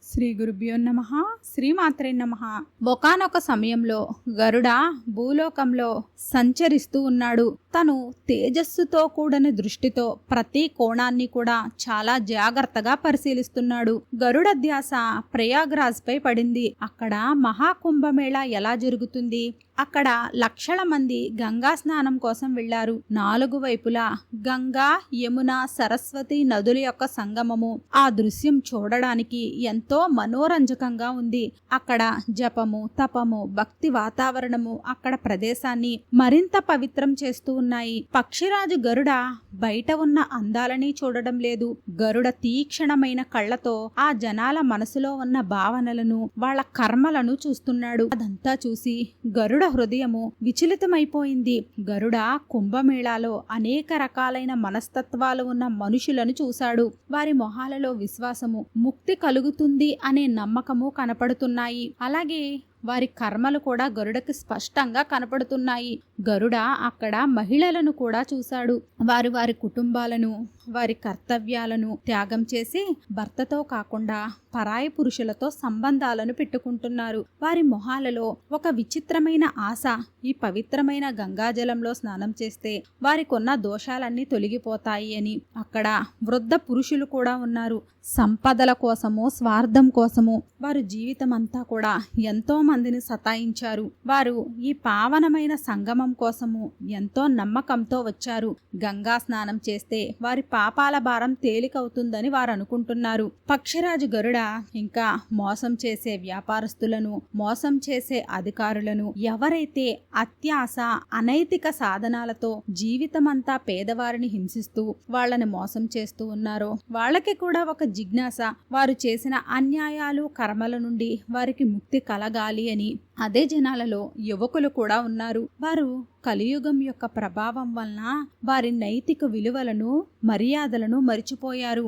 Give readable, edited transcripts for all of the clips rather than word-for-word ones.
శ్రీ గురుభ్యో నమః. శ్రీమాత్రే నమః. ఒకానొక సమయంలో గరుడ భూలోకంలో సంచరిస్తూ ఉన్నాడు. తను తేజస్సుతో కూడిన దృష్టితో ప్రతి కోణాన్ని కూడా చాలా జాగ్రత్తగా పరిశీలిస్తున్నాడు. గరుడ ధ్యాస ప్రయాగ్రాజ్ పై పడింది. అక్కడ మహాకుంభమేళా ఎలా జరుగుతుంది? అక్కడ లక్షల మంది గంగా స్నానం కోసం వెళ్లారు. 4 వైపులా గంగా, యమున, సరస్వతి నదుల యొక్క సంగమము. ఆ దృశ్యం చూడడానికి ఎంతో మనోరంజకంగా ఉంది. అక్కడ జపము, తపము, భక్తి వాతావరణము అక్కడ ప్రదేశాన్ని మరింత పవిత్రం చేస్తూ ఉన్నాయి. పక్షిరాజు గరుడ బయట ఉన్న అందాలని చూడడం లేదు. గరుడ తీక్షణమైన కళ్ళతో ఆ జనాల మనసులో ఉన్న భావనలను, వాళ్ళ కర్మలను చూస్తున్నాడు. అదంతా చూసి గరుడ హృదయము విచలితమైపోయింది. గరుడ కుంభమేళాలో అనేక రకాలైన మనస్తత్వాలు ఉన్న మనుషులను చూశాడు. వారి మొహాలలో విశ్వాసము, ముక్తి కలుగుతుంది అనే నమ్మకము కనపడుతున్నాయి. అలాగే వారి కర్మలు కూడా గరుడకి స్పష్టంగా కనపడుతున్నాయి. గరుడ అక్కడ మహిళలను కూడా చూశాడు. వారి వారి కుటుంబాలను, వారి కర్తవ్యాలను త్యాగం చేసి భర్తతో కాకుండా పరాయి పురుషులతో సంబంధాలను పెట్టుకుంటున్నారు. వారి మొహాలలో ఒక విచిత్రమైన ఆశ. ఈ పవిత్రమైన గంగాజలంలో స్నానం చేస్తే వారికున్న దోషాలన్నీ తొలగిపోతాయి అని. అక్కడ వృద్ధ పురుషులు కూడా ఉన్నారు. సంపదల కోసము, స్వార్థం కోసము వారు జీవితం అంతా కూడా ఎంతో మందిని సతాయించారు. వారు ఈ పావనమైన సంగమం కోసము ఎంతో నమ్మకంతో వచ్చారు. గంగా స్నానం చేస్తే వారి పాపాల భారం తేలికవుతుందని వారు అనుకుంటున్నారు. పక్షిరాజు గరుడ ఇంకా మోసం చేసే వ్యాపారస్తులను, మోసం చేసే అధికారులను, ఎవరైతే అత్యాశ, అనైతిక సాధనాలతో జీవితమంతా పేదవారిని హింసిస్తూ వాళ్ళని మోసం చేస్తూ ఉన్నారో వాళ్ళకి కూడా ఒక జిజ్ఞాస. వారు చేసిన అన్యాయాలు, కర్మల నుండి వారికి ముక్తి కలగాలి అని. అదే జనాలలో యువకులు కూడా ఉన్నారు. వారు కలియుగం యొక్క ప్రభావం వలన వారి నైతిక విలువలను, మర్యాదలను మరిచిపోయారు.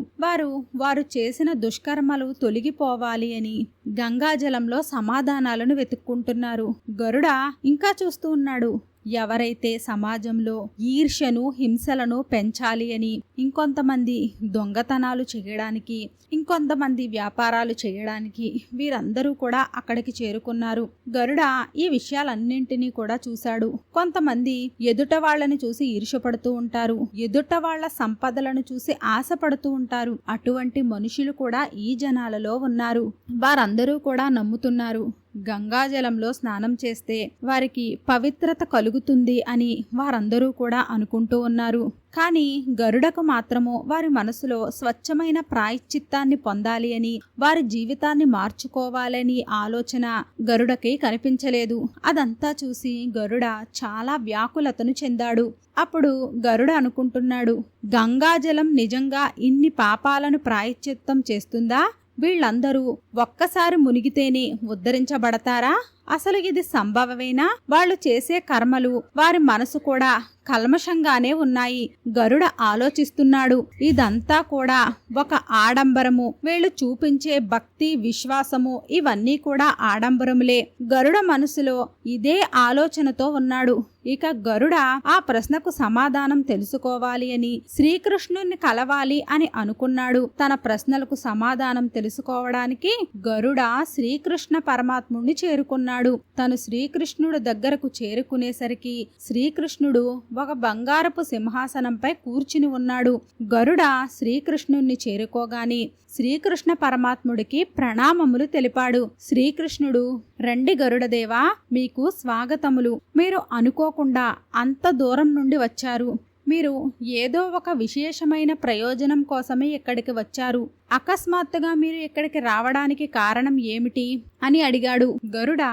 వారు చేసిన దుష్కర్మలు తొలగిపోవాలి అని గంగాజలంలో సమాధానాలను వెతుక్కుంటున్నారు. గరుడ ఇంకా చూస్తూ ఉన్నాడు. ఎవరైతే సమాజంలో ఈర్ష్యను, హింసలను పెంచాలి అని, ఇంకొంతమంది దొంగతనాలు చేయడానికి, ఇంకొంతమంది వ్యాపారాలు చేయడానికి వీరందరూ కూడా అక్కడికి చేరుకున్నారు. గరుడ ఈ విషయాలన్నింటినీ కూడా చూశాడు. కొంతమంది ఎదుట వాళ్ళని చూసి ఈర్ష్యపడుతూ ఉంటారు. ఎదుట వాళ్ళ సంపదలను చూసి ఆశపడుతూ ఉంటారు. అటువంటి మనుషులు కూడా ఈ జనాలలో ఉన్నారు. వారందరూ కూడా నమ్ముతున్నారు గంగాజలంలో స్నానం చేస్తే వారికి పవిత్రత కలుగుతుంది అని వారందరూ కూడా అనుకుంటూ ఉన్నారు. కానీ గరుడకు మాత్రము వారి మనసులో స్వచ్ఛమైన ప్రాయశ్చిత్తాన్ని పొందాలి అని, వారి జీవితాన్ని మార్చుకోవాలని ఆలోచన గరుడకి కనిపించలేదు. అదంతా చూసి గరుడ చాలా వ్యాకులతను చెందాడు. అప్పుడు గరుడ అనుకుంటున్నాడు, గంగాజలం నిజంగా ఇన్ని పాపాలను ప్రాయశ్చిత్తం చేస్తుందా? వీళ్ళందరూ ఒక్కసారి మునిగితేనే ఉద్ధరించబడతారా? అసలు ఇది సంభవమేనా? వాళ్ళు చేసే కర్మలు, వారి మనసు కూడా కల్మషంగానే ఉన్నాయి. గరుడ ఆలోచిస్తున్నాడు. ఇదంతా కూడా ఒక ఆడంబరము. వీళ్ళు చూపించే భక్తి, విశ్వాసము ఇవన్నీ కూడా ఆడంబరములే. గరుడ మనసులో ఇదే ఆలోచనతో ఉన్నాడు. ఇక గరుడ ఆ ప్రశ్నకు సమాధానం తెలుసుకోవాలి అని, శ్రీకృష్ణుని కలవాలి అని అనుకున్నాడు. తన ప్రశ్నలకు సమాధానం తెలుసుకోవడానికి గరుడ శ్రీకృష్ణ పరమాత్ముడిని చేరుకున్నాడు. తను శ్రీకృష్ణుడు దగ్గరకు చేరుకునేసరికి శ్రీకృష్ణుడు ఒక బంగారపు సింహాసనంపై కూర్చుని ఉన్నాడు. గరుడ శ్రీకృష్ణుణ్ణి చేరుకోగానే శ్రీకృష్ణ పరమాత్ముడికి ప్రణామములు తెలిపాడు. శ్రీకృష్ణుడు, రండి గరుడదేవా, మీకు స్వాగతములు. మీరు అనుకోకుండా అంత దూరం నుండి వచ్చారు. మీరు ఏదో ఒక విశేషమైన ప్రయోజనం కోసమే ఇక్కడికి వచ్చారు. అకస్మాత్తుగా మీరు ఇక్కడికి రావడానికి కారణం ఏమిటి అని అడిగాడు. గరుడ,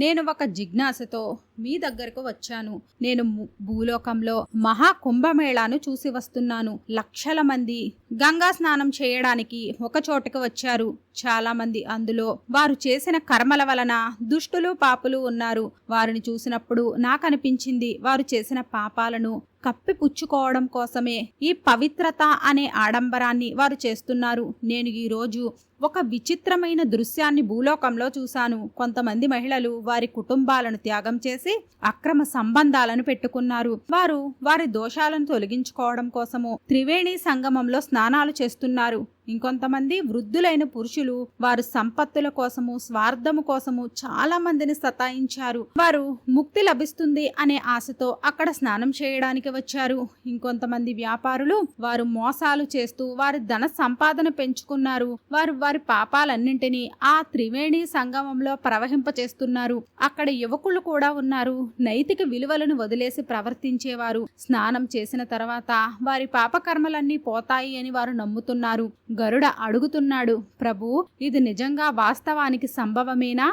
నేను ఒక జిజ్ఞాసతో మీ దగ్గరకు వచ్చాను. నేను భూలోకంలో మహాకుంభమేళాను చూసి వస్తున్నాను. లక్షల మంది గంగా స్నానం చేయడానికి ఒక చోటుకు వచ్చారు. చాలా మంది అందులో వారు చేసిన కర్మల వలన దుష్టులు, పాపులు ఉన్నారు. వారిని చూసినప్పుడు నాకనిపించింది వారు చేసిన పాపాలను కప్పిపుచ్చుకోవడం కోసమే ఈ పవిత్రత అనే ఆడంబరాన్ని వారు చేస్తున్నారు. నేను ఈ రోజు ఒక విచిత్రమైన దృశ్యాన్ని భూలోకంలో చూశాను. కొంతమంది మహిళలు వారి కుటుంబాలను త్యాగం చేసి అక్రమ సంబంధాలను పెట్టుకున్నారు. వారు వారి దోషాలను తొలగించుకోవడం కోసము త్రివేణి సంగమంలో స్నానాలు చేస్తున్నారు. ఇంకొంతమంది వృద్ధులైన పురుషులు వారు సంపత్తుల కోసము స్వార్థము కోసము చాలా మందిని సతాయించారు. వారు ముక్తి లభిస్తుంది అనే ఆశతో అక్కడ స్నానం చేయడానికి వచ్చారు. ఇంకొంతమంది వ్యాపారులు వారు మోసాలు చేస్తూ వారి ధన సంపాదన పెంచుకున్నారు. వారు వారి పాపాలన్నింటినీ ఆ త్రివేణి సంగమంలో ప్రవహింపచేస్తున్నారు. అక్కడ యువకులు కూడా ఉన్నారు. నైతిక విలువలను వదిలేసి ప్రవర్తించేవారు. స్నానం చేసిన తర్వాత వారి పాపకర్మలన్నీ పోతాయి అని వారు నమ్ముతున్నారు. గరుడ అడుగుతున్నాడు, ప్రభు, ఇది నిజంగా వాస్తవానికి సంభవమేనా?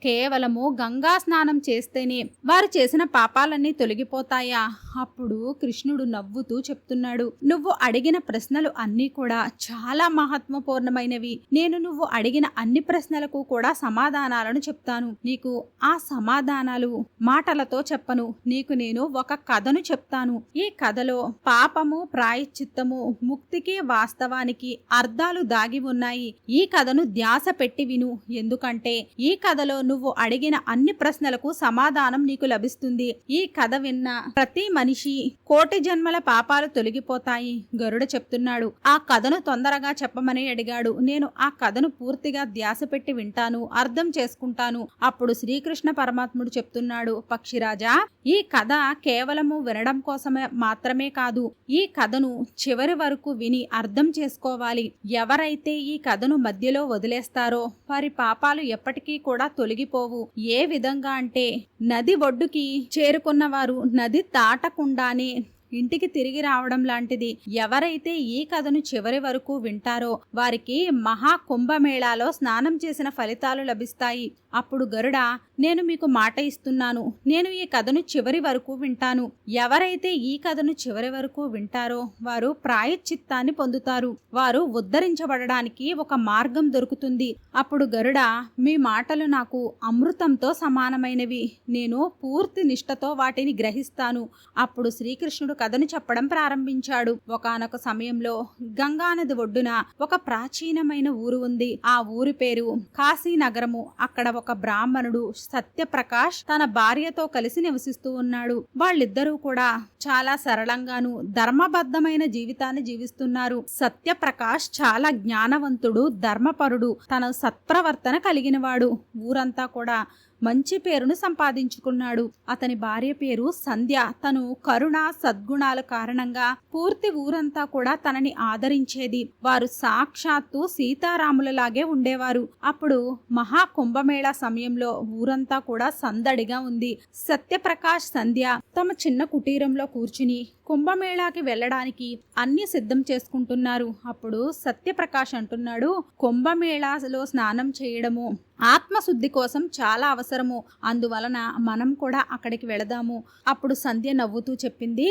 కేవలము గంగా స్నానం చేస్తేనే వారు చేసిన పాపాలన్నీ తొలగిపోతాయా? అప్పుడు కృష్ణుడు నవ్వుతూ చెప్తున్నాడు, నువ్వు అడిగిన ప్రశ్నలు అన్నీ కూడా చాలా మహత్వపూర్ణమైనవి. నేను నువ్వు అడిగిన అన్ని ప్రశ్నలకు కూడా సమాధానాలను చెప్తాను. నీకు ఆ సమాధానాలు మాటలతో చెప్పను. నీకు నేను ఒక కథను చెప్తాను. ఈ కథలో పాపము, ప్రాయశ్చిత్తము, ముక్తికి వాస్తవానికి అర్థాలు దాగి ఉన్నాయి. ఈ కథను ధ్యాస పెట్టి విను. ఎందుకంటే ఈ కథలో నువ్వు అడిగిన అన్ని ప్రశ్నలకు సమాధానం నీకు లభిస్తుంది. ఈ కథ విన్న ప్రతి మనిషి కోటి జన్మల పాపాలు తొలగిపోతాయి. గరుడ చెప్తున్నాడు, ఆ కథను తొందరగా చెప్పమని అడిగాడు. నేను ఆ కథను పూర్తిగా ధ్యాస పెట్టి వింటాను, అర్థం చేసుకుంటాను. అప్పుడు శ్రీకృష్ణ పరమాత్ముడు చెప్తున్నాడు, పక్షిరాజా, ఈ కథ కేవలము వినడం కోసమే మాత్రమే కాదు. ఈ కథను చివరి వరకు విని అర్థం చేసుకోవాలి. ఎవరైతే ఈ కథను మధ్యలో వదిలేస్తారో వారి పాపాలు ఎప్పటికీ కూడా తొలగిపోవు. ఏ విధంగా అంటే నది ఒడ్డుకి చేరుకున్న వారు నది దాటకుండానే ఇంటికి తిరిగి రావడం లాంటిది. ఎవరైతే ఈ కథను చివరి వరకు వింటారో వారికి మహాకుంభమేళాలో స్నానం చేసిన ఫలితాలు లభిస్తాయి. అప్పుడు గరుడ, నేను మీకు మాట ఇస్తున్నాను, నేను ఈ కథను చివరి వరకు వింటాను. ఎవరైతే ఈ కథను చివరి వరకు వింటారో వారు ప్రాయశ్చిత్తాన్ని పొందుతారు. వారు ఉద్ధరించబడడానికి ఒక మార్గం దొరుకుతుంది. అప్పుడు గరుడ, మీ మాటలు నాకు అమృతంతో సమానమైనవి. నేను పూర్తి నిష్ఠతో వాటిని గ్రహిస్తాను. అప్పుడు శ్రీకృష్ణుడు కథను చెప్పడం ప్రారంభించాడు. ఒకానొక సమయంలో గంగానది ఒడ్డున ఒక ప్రాచీనమైన ఊరు ఉంది. ఆ ఊరి పేరు కాశీనగరము. అక్కడ ఒక బ్రాహ్మణుడు సత్యప్రకాష్ తన భార్యతో కలిసి నివసిస్తూ ఉన్నాడు. వాళ్ళిద్దరూ కూడా చాలా సరళంగాను ధర్మబద్ధమైన జీవితాన్ని జీవిస్తున్నారు. సత్యప్రకాష్ చాలా జ్ఞానవంతుడు, ధర్మపరుడు, తన సత్ప్రవర్తన కలిగినవాడు. ఊరంతా కూడా మంచి పేరును సంపాదించుకున్నాడు. అతని భార్య పేరు సంధ్య. తను కరుణ సద్గుణాల కారణంగా పూర్తి ఊరంతా కూడా తనని ఆదరించేది. వారు సాక్షాత్తు సీతారాములలాగే ఉండేవారు. అప్పుడు మహాకుంభమేళా సమయంలో ఊరంతా కూడా సందడిగా ఉంది. సత్యప్రకాష్, సంధ్య తమ చిన్న కుటీరంలో కూర్చుని కుంభమేళాకి వెళ్ళడానికి అన్ని సిద్ధం చేసుకుంటున్నారు. అప్పుడు సత్యప్రకాష్ అంటున్నాడు, కుంభమేళాలో స్నానం చేయడము ఆత్మశుద్ధి కోసం చాలా అవసరము. అందువలన మనం కూడా అక్కడికి వెళదాము. అప్పుడు సంధ్య నవ్వుతూ చెప్పింది,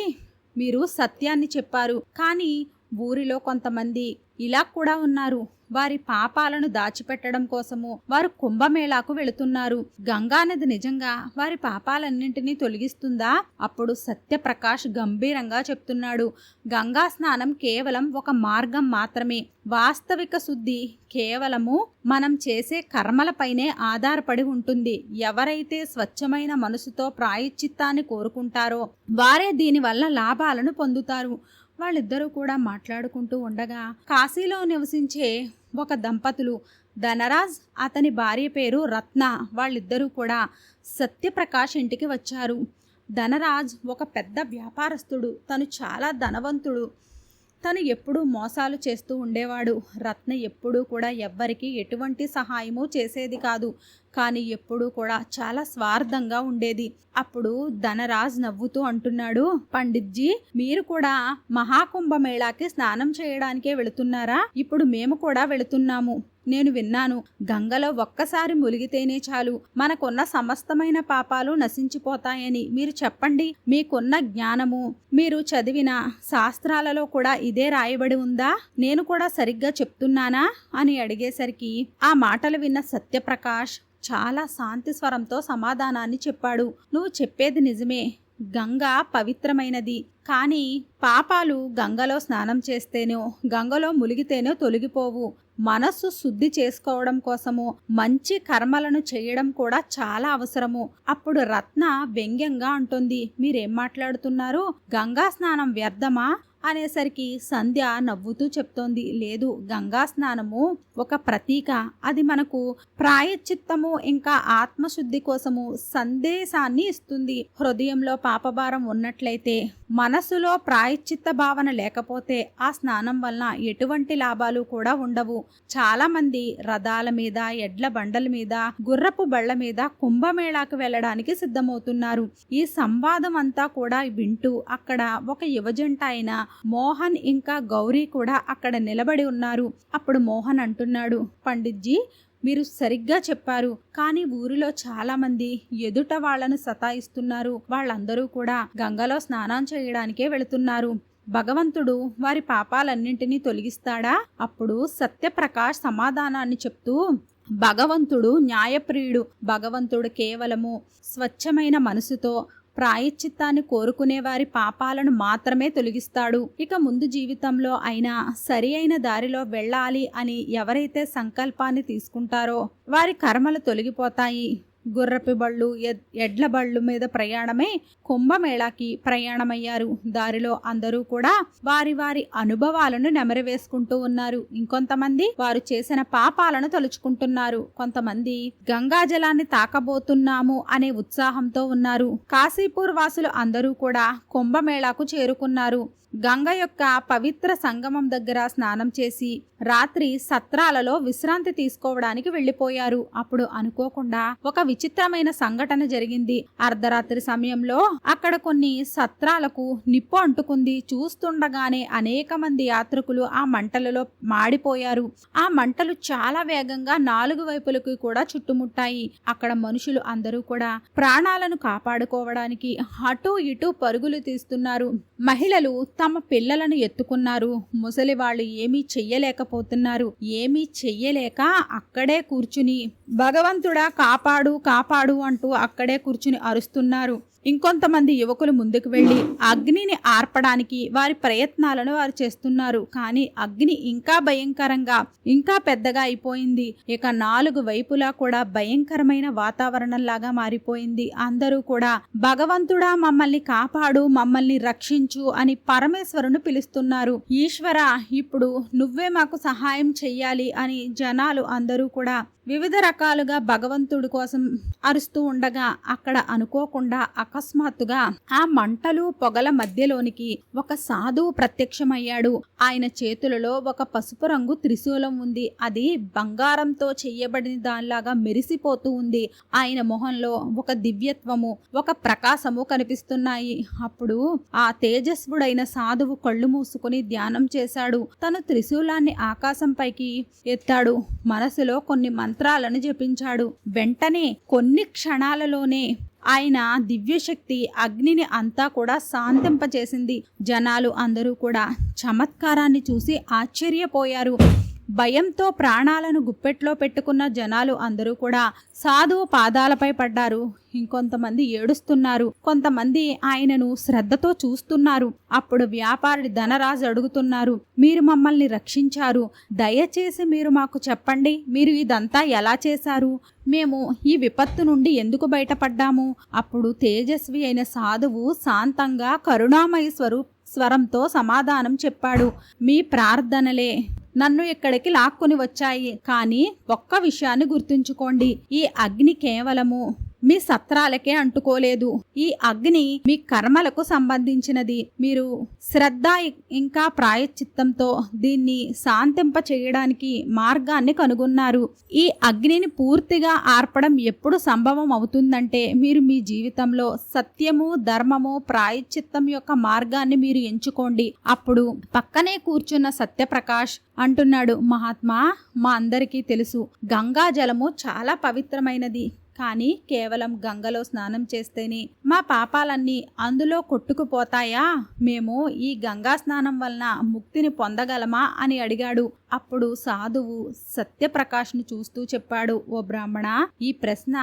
మీరు సత్యాన్ని చెప్పారు, కానీ ఊరిలో కొంతమంది ఇలా కూడా ఉన్నారు. వారి పాపాలను దాచిపెట్టడం కోసము వారు కుంభమేళాకు వెళుతున్నారు. గంగానది నిజంగా వారి పాపాలన్నింటినీ తొలగిస్తుందా? అప్పుడు సత్యప్రకాష్ గంభీరంగా చెప్తున్నాడు, గంగా స్నానం కేవలం ఒక మార్గం మాత్రమే. వాస్తవిక శుద్ధి కేవలము మనం చేసే కర్మలపైనే ఆధారపడి ఉంటుంది. ఎవరైతే స్వచ్ఛమైన మనసుతో ప్రాయశ్చిత్తాన్ని కోరుకుంటారో వారే దీనివల్ల లాభాలను పొందుతారు. వాళ్ళిద్దరూ కూడా మాట్లాడుకుంటూ ఉండగా కాశీలో నివసించే ఒక దంపతులు ధనరాజ్, అతని భార్య పేరు రత్న, వాళ్ళిద్దరూ కూడా సత్యప్రకాష్ ఇంటికి వచ్చారు. ధనరాజ్ ఒక పెద్ద వ్యాపారస్తుడు. తను చాలా ధనవంతుడు. తను ఎప్పుడూ మోసాలు చేస్తూ ఉండేవాడు. రత్న ఎప్పుడూ కూడా ఎవ్వరికి ఎటువంటి సహాయము చేసేది కాదు, కానీ ఎప్పుడూ కూడా చాలా స్వార్థంగా ఉండేది. అప్పుడు ధనరాజ్ నవ్వుతూ అంటున్నాడు, పండిత్జీ, మీరు కూడా మహాకుంభమేళాకి స్నానం చేయడానికే వెళుతున్నారా? ఇప్పుడు మేము కూడా వెళుతున్నాము. నేను విన్నాను, గంగలో ఒక్కసారి ములిగితేనే చాలు మనకున్న సమస్తమైన పాపాలు నశించిపోతాయని. మీరు చెప్పండి, మీకున్న జ్ఞానము, మీరు చదివిన శాస్త్రాలలో కూడా ఇదే రాయబడి ఉందా? నేను కూడా సరిగ్గా చెప్తున్నానా అని అడిగేసరికి ఆ మాటలు విన్న సత్యప్రకాష్ చాలా శాంతి స్వరంతో సమాధానాన్ని చెప్పాడు. నువ్వు చెప్పేది నిజమే, గంగ పవిత్రమైనది, కానీ పాపాలు గంగలో స్నానం చేస్తేనో గంగలో ములిగితేనో తొలగిపోవు. మనస్సు శుద్ధి చేసుకోవడం కోసము మంచి కర్మలను చేయడం కూడా చాలా అవసరము. అప్పుడు రత్న వ్యంగ్యంగా అంటుంది, మీరేం మాట్లాడుతున్నారు, గంగా స్నానం వ్యర్థమా అనేసరికి సంధ్య నవ్వుతూ చెప్తోంది, లేదు, గంగా స్నానము ఒక ప్రతీక. అది మనకు ప్రాయశ్చిత్తము ఇంకా ఆత్మశుద్ధి కోసము సందేశాన్ని ఇస్తుంది. హృదయంలో పాపభారం ఉన్నట్లయితే, మనసులో ప్రాయశ్చిత్త భావన లేకపోతే ఆ స్నానం వలన ఎటువంటి లాభాలు కూడా ఉండవు. చాలా మంది రథాల మీద, ఎడ్ల బండల మీద, గుర్రపు బళ్ల మీద కుంభమేళాకు వెళ్ళడానికి సిద్ధమవుతున్నారు. ఈ సంవాదం అంతా కూడా వింటూ అక్కడ ఒక యువజంట అయిన మోహన్ ఇంకా గౌరీ కూడా అక్కడ నిలబడి ఉన్నారు. అప్పుడు మోహన్ అంటున్నాడు, పండిట్జీ, మీరు సరిగ్గా చెప్పారు, కానీ ఊరిలో చాలా మంది ఎదుట వాళ్లను సతాయిస్తున్నారు. వాళ్ళందరూ కూడా గంగలో స్నానం చేయడానికే వెళుతున్నారు. భగవంతుడు వారి పాపాలన్నింటినీ తొలగిస్తాడా? అప్పుడు సత్యప్రకాష్ సమాధానాన్ని చెప్తూ, భగవంతుడు న్యాయప్రియుడు. భగవంతుడు కేవలము స్వచ్ఛమైన మనసుతో ప్రాయశ్చిత్తాన్ని కోరుకునే వారి పాపాలను మాత్రమే తొలగిస్తాడు. ఇక ముందు జీవితంలో అయినా సరి అయిన దారిలో వెళ్ళాలి అని ఎవరైతే సంకల్పాన్ని తీసుకుంటారో వారి కర్మలు తొలగిపోతాయి. గుర్రపు బళ్ళు, ఎడ్ల బళ్ళు మీద ప్రయాణమై కుంభమేళాకి ప్రయాణమయ్యారు. దారిలో అందరూ కూడా వారి వారి అనుభవాలను నెమరవేసుకుంటూ ఉన్నారు. ఇంకొంతమంది వారు చేసిన పాపాలను తలుచుకుంటున్నారు. కొంతమంది గంగాజలాన్ని తాకబోతున్నాము అనే ఉత్సాహంతో ఉన్నారు. కాశీపూర్ వాసులు అందరూ కూడా కుంభమేళాకు చేరుకున్నారు. గంగ యొక్క పవిత్ర సంగమం దగ్గర స్నానం చేసి రాత్రి సత్రాలలో విశ్రాంతి తీసుకోవడానికి వెళ్లిపోయారు. అప్పుడు అనుకోకుండా ఒక విచిత్రమైన సంఘటన జరిగింది. అర్ధరాత్రి సమయంలో అక్కడ కొన్ని సత్రాలకు నిప్పు అంటుకుంది. చూస్తుండగానే అనేక మంది యాత్రికులు ఆ మంటలలో మాడిపోయారు. ఆ మంటలు చాలా వేగంగా 4 వైపులకు కూడా చుట్టుముట్టాయి. అక్కడ మనుషులు అందరూ కూడా ప్రాణాలను కాపాడుకోవడానికి అటూ ఇటూ పరుగులు తీస్తున్నారు. మహిళలు తమ పిల్లలను ఎత్తుకున్నారు. ముసలి వాళ్ళు ఏమీ చెయ్యలేకపోతున్నారు. ఏమీ చెయ్యలేక అక్కడే కూర్చుని భగవంతుడా కాపాడు కాపాడు అంటూ అక్కడే కూర్చుని అరుస్తున్నారు. ఇంకొంతమంది యువకులు ముందుకు వెళ్లి అగ్నిని ఆర్పడానికి వారి ప్రయత్నాలను వారు చేస్తున్నారు. కానీ అగ్ని ఇంకా భయంకరంగా, ఇంకా పెద్దగా అయిపోయింది. ఇక 4 వైపులా కూడా భయంకరమైన వాతావరణంలాగా మారిపోయింది. అందరూ కూడా భగవంతుడా మమ్మల్ని కాపాడు, మమ్మల్ని రక్షించు అని పరమేశ్వరుని పిలుస్తున్నారు. ఈశ్వర, ఇప్పుడు నువ్వే మాకు సహాయం చెయ్యాలి అని జనాలు అందరూ కూడా వివిధ రకాలుగా భగవంతుడి కోసం అరుస్తూ ఉండగా అక్కడ అనుకోకుండా అకస్మాత్తుగా ఆ మంటలు పొగల మధ్యలోనికి ఒక సాధువు ప్రత్యక్షమయ్యాడు. ఆయన చేతులలో ఒక పసుపు రంగు త్రిశూలం ఉంది. అది బంగారంతో చెయ్యబడిన దానిలాగా మెరిసిపోతూ ఉంది. ఆయన మొహంలో ఒక దివ్యత్వము, ఒక ప్రకాశము కనిపిస్తున్నాయి. అప్పుడు ఆ తేజస్వుడైన సాధువు కళ్ళు మూసుకుని ధ్యానం చేశాడు. తను త్రిశూలాన్ని ఆకాశంపైకి ఎత్తాడు. మనసులో కొన్ని మంత్రాలను జపించాడు. వెంటనే కొన్ని క్షణాలలోనే ఆయన దివ్యశక్తి అగ్నిని అంతా కూడా శాంతింపచేసింది. జనాలు అందరూ కూడా చమత్కారాన్ని చూసి ఆశ్చర్యపోయారు. భయంతో ప్రాణాలను గుప్పెట్లో పెట్టుకున్న జనాలు అందరూ కూడా సాధువు పాదాలపై పడ్డారు. ఇంకొంతమంది ఏడుస్తున్నారు. కొంతమంది ఆయనను శ్రద్ధతో చూస్తున్నారు. అప్పుడు వ్యాపారి ధనరాజు అడుగుతున్నారు, మీరు మమ్మల్ని రక్షించారు, దయచేసి మీరు మాకు చెప్పండి, మీరు ఇదంతా ఎలా చేశారు? మేము ఈ విపత్తు నుండి ఎందుకు బయటపడ్డాము? అప్పుడు తేజస్వి అయిన సాధువు శాంతంగా కరుణామయ స్వరంతో సమాధానం చెప్పాడు, మీ ప్రార్థనలే నన్ను ఇక్కడికి లాక్కుని వచ్చాయి. కానీ ఒక్క విషయాన్ని గుర్తుంచుకోండి, ఈ అగ్ని కేవలము మీ సత్రాలకే అంటుకోలేదు. ఈ అగ్ని మీ కర్మలకు సంబంధించినది. మీరు శ్రద్ధ ఇంకా ప్రాయశ్చిత్తంతో దీన్ని శాంతింప చేయడానికి మార్గాన్ని కనుగొన్నారు. ఈ అగ్నిని పూర్తిగా ఆర్పడం ఎప్పుడు సంభవం అవుతుందంటే మీరు మీ జీవితంలో సత్యము, ధర్మము, ప్రాయశ్చిత్తం యొక్క మార్గాన్ని మీరు ఎంచుకోండి. అప్పుడు పక్కనే కూర్చున్న సత్యప్రకాష్ అంటున్నాడు, మహాత్మా, మా అందరికీ తెలుసు గంగా జలము చాలా పవిత్రమైనది. కానీ కేవలం గంగలో స్నానం చేస్తేనే మా పాపాలన్నీ అందులో కొట్టుకుపోతాయా? మేము ఈ గంగా స్నానం వలన ముక్తిని పొందగలమా అని అడిగాడు. అప్పుడు సాధువు సత్యప్రకాష్ను చూస్తూ చెప్పాడు, ఓ బ్రాహ్మణ, ఈ ప్రశ్న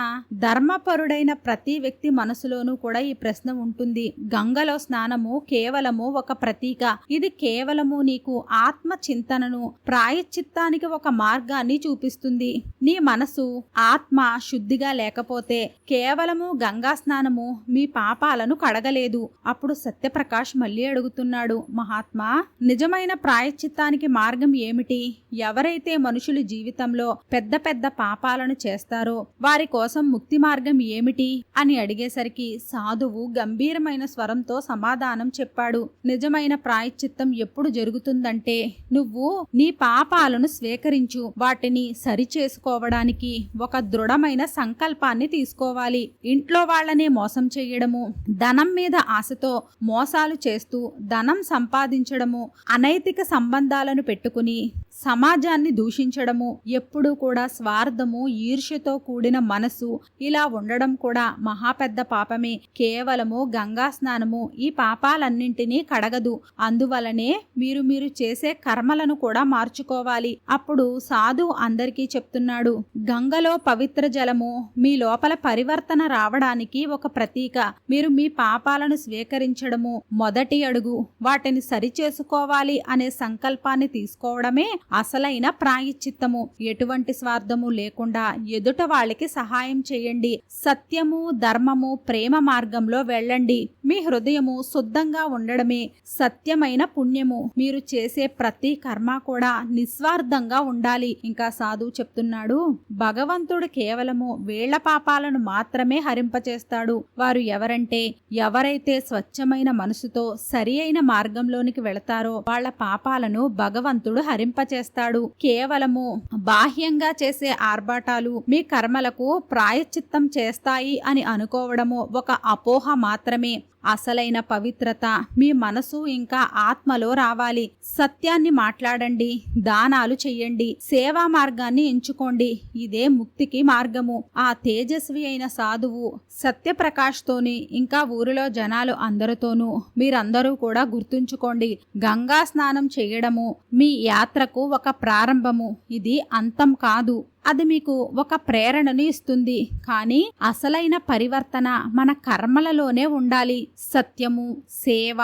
ధర్మపరుడైన ప్రతి వ్యక్తి మనసులోనూ కూడా ఈ ప్రశ్న ఉంటుంది. గంగలో స్నానము కేవలము ఒక ప్రతీక. ఇది కేవలము నీకు ఆత్మ చింతనను, ప్రాయశ్చిత్తానికి ఒక మార్గాన్ని చూపిస్తుంది. నీ మనసు ఆత్మ శుద్ధిగా లేకపోతే కేవలము గంగా స్నానము మీ పాపాలను కడగలేదు. అప్పుడు సత్యప్రకాష్ మళ్ళీ అడుగుతున్నాడు, మహాత్మా, నిజమైన ప్రాయశ్చిత్తానికి మార్గం ఏమిటి? ఎవరైతే మనుషులు జీవితంలో పెద్ద పెద్ద పాపాలను చేస్తారో వారి కోసం ముక్తి మార్గం ఏమిటి అని అడిగేసరికి సాధువు గంభీరమైన స్వరంతో సమాధానం చెప్పాడు. నిజమైన ప్రాయశ్చిత్తం ఎప్పుడు జరుగుతుందంటే నువ్వు నీ పాపాలను స్వీకరించు, వాటిని సరిచేసుకోవడానికి ఒక దృఢమైన సంకల్పాన్ని తీసుకోవాలి. ఇంట్లో వాళ్ళనే మోసం చేయడము, ధనం మీద ఆశతో మోసాలు చేస్తూ ధనం సంపాదించడము, అనైతిక సంబంధాలను పెట్టుకుని సమాజాన్ని దూషించడము, ఎప్పుడూ కూడా స్వార్థము, ఈర్ష్యతో కూడిన మనసు, ఇలా ఉండడం కూడా మహాపెద్ద పాపమే. కేవలము గంగా స్నానము ఈ పాపాలన్నింటినీ కడగదు. అందువలనే మీరు చేసే కర్మలను కూడా మార్చుకోవాలి. అప్పుడు సాధువు అందరికీ చెప్తున్నాడు, గంగలో పవిత్ర జలము మీ లోపల పరివర్తన రావడానికి ఒక ప్రతీక. మీరు మీ పాపాలను స్వీకరించడము మొదటి అడుగు. వాటిని సరిచేసుకోవాలి అనే సంకల్పాన్ని తీసుకోవడమే అసలైన ప్రాయశ్చిత్తము. ఎటువంటి స్వార్థము లేకుండా ఎదుట వాళ్ళకి సహాయం చేయండి. సత్యము, ధర్మము, ప్రేమ మార్గంలో వెళ్ళండి. మీ హృదయము శుద్ధంగా ఉండడమే సత్యమైన పుణ్యము. మీరు చేసే ప్రతి కర్మ కూడా నిస్వార్థంగా ఉండాలి. ఇంకా సాధువు చెప్తున్నాడు, భగవంతుడు కేవలము వీళ్ల పాపాలను మాత్రమే హరింపచేస్తాడు. వారు ఎవరంటే ఎవరైతే స్వచ్ఛమైన మనసుతో సరి అయిన మార్గంలోనికి వెళతారో వాళ్ళ పాపాలను భగవంతుడు హరింపచేస్తాడు. కేవలము బాహ్యంగా చేసే ఆర్భాటాలు మీ కర్మలకు ప్రాయశ్చిత్తం చేస్తాయి అని అనుకోవడము ఒక అపోహ మాత్రమే. అసలైన పవిత్రత మీ మనసు ఇంకా ఆత్మలో రావాలి. సత్యాన్ని మాట్లాడండి, దానాలు చెయ్యండి, సేవా మార్గాన్ని ఎంచుకోండి. ఇదే ముక్తికి మార్గము. ఆ తేజస్వి అయిన సాధువు సత్యప్రకాష్తోని ఇంకా ఊరిలో జనాలు అందరితోనూ మీరందరూ కూడా గుర్తుంచుకోండి, గంగా స్నానం చేయడము మీ యాత్రకు ఒక ప్రారంభము. ఇది అంతం కాదు. అది మీకు ఒక ప్రేరణను ఇస్తుంది. కానీ అసలైన పరివర్తన మన కర్మలలోనే ఉండాలి. సత్యము, సేవ,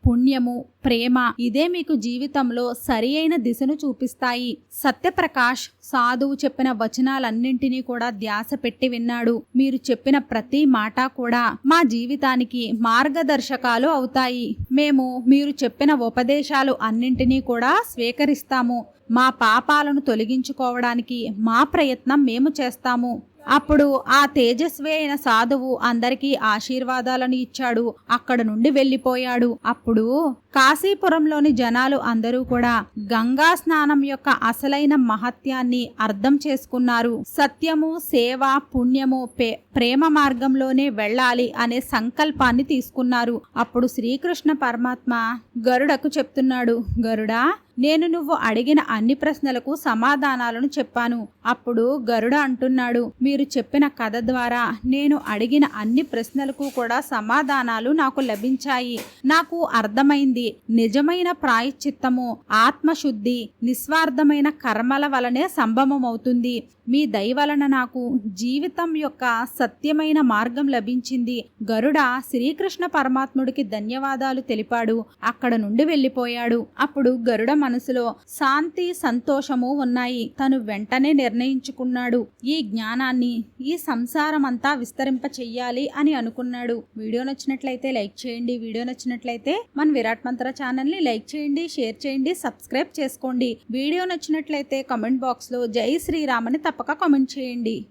పుణ్యము, ప్రేమ ఇదే మీకు జీవితంలో సరి అయిన దిశను చూపిస్తాయి. సత్యప్రకాష్ సాధువు చెప్పిన వచనాలన్నింటినీ కూడా ధ్యాస పెట్టి విన్నాడు. మీరు చెప్పిన ప్రతి మాట కూడా మా జీవితానికి మార్గదర్శకాలు అవుతాయి. మేము మీరు చెప్పిన ఉపదేశాలు అన్నింటినీ కూడా స్వీకరిస్తాము. మా పాపాలను తొలగించుకోవడానికి మా ప్రయత్నం మేము చేస్తాము. అప్పుడు ఆ తేజస్వి అయిన సాధువు అందరికీ ఆశీర్వాదాలను ఇచ్చాడు. అక్కడ నుండి వెళ్ళిపోయాడు. అప్పుడు కాశీపురంలోని జనాలు అందరూ కూడా గంగా స్నానం యొక్క అసలైన మహత్యాన్ని అర్థం చేసుకున్నారు. సత్యము, సేవ, పుణ్యము, ప్రేమ మార్గంలోనే వెళ్ళాలి అనే సంకల్పాన్ని తీసుకున్నారు. అప్పుడు శ్రీకృష్ణ పరమాత్మ గరుడకు చెప్తున్నాడు, గరుడా, నేను నువ్వు అడిగిన అన్ని ప్రశ్నలకు సమాధానాలను చెప్పాను. అప్పుడు గరుడ అంటున్నాడు, మీరు చెప్పిన కథ ద్వారా నేను అడిగిన అన్ని ప్రశ్నలకు కూడా సమాధానాలు నాకు లభించాయి. నాకు అర్థమైంది, నిజమైన ప్రాయశ్చిత్తము ఆత్మశుద్ధి, నిస్వార్థమైన కర్మల వలనే సంభవమవుతుంది. మీ దయ వలన నాకు జీవితం యొక్క సత్యమైన మార్గం లభించింది. గరుడ శ్రీకృష్ణ పరమాత్ముడికి ధన్యవాదాలు తెలిపాడు. అక్కడ నుండి వెళ్ళిపోయాడు. అప్పుడు గరుడ మనసులో శాంతి, సంతోషము ఉన్నాయి. తను వెంటనే నిర్ణయించుకున్నాడు, ఈ జ్ఞానాన్ని ఈ సంసారం అంతా విస్తరింప చెయ్యాలి అని అనుకున్నాడు. వీడియో నచ్చినట్లయితే లైక్ చేయండి. వీడియో నచ్చినట్లయితే మన విరాట్ మంత్ర ఛానల్ ని లైక్ చేయండి, షేర్ చేయండి, సబ్స్క్రైబ్ చేసుకోండి. వీడియో నచ్చినట్లయితే కామెంట్ బాక్స్ లో జై శ్రీరామ్ అని తప్పక కామెంట్ చేయండి.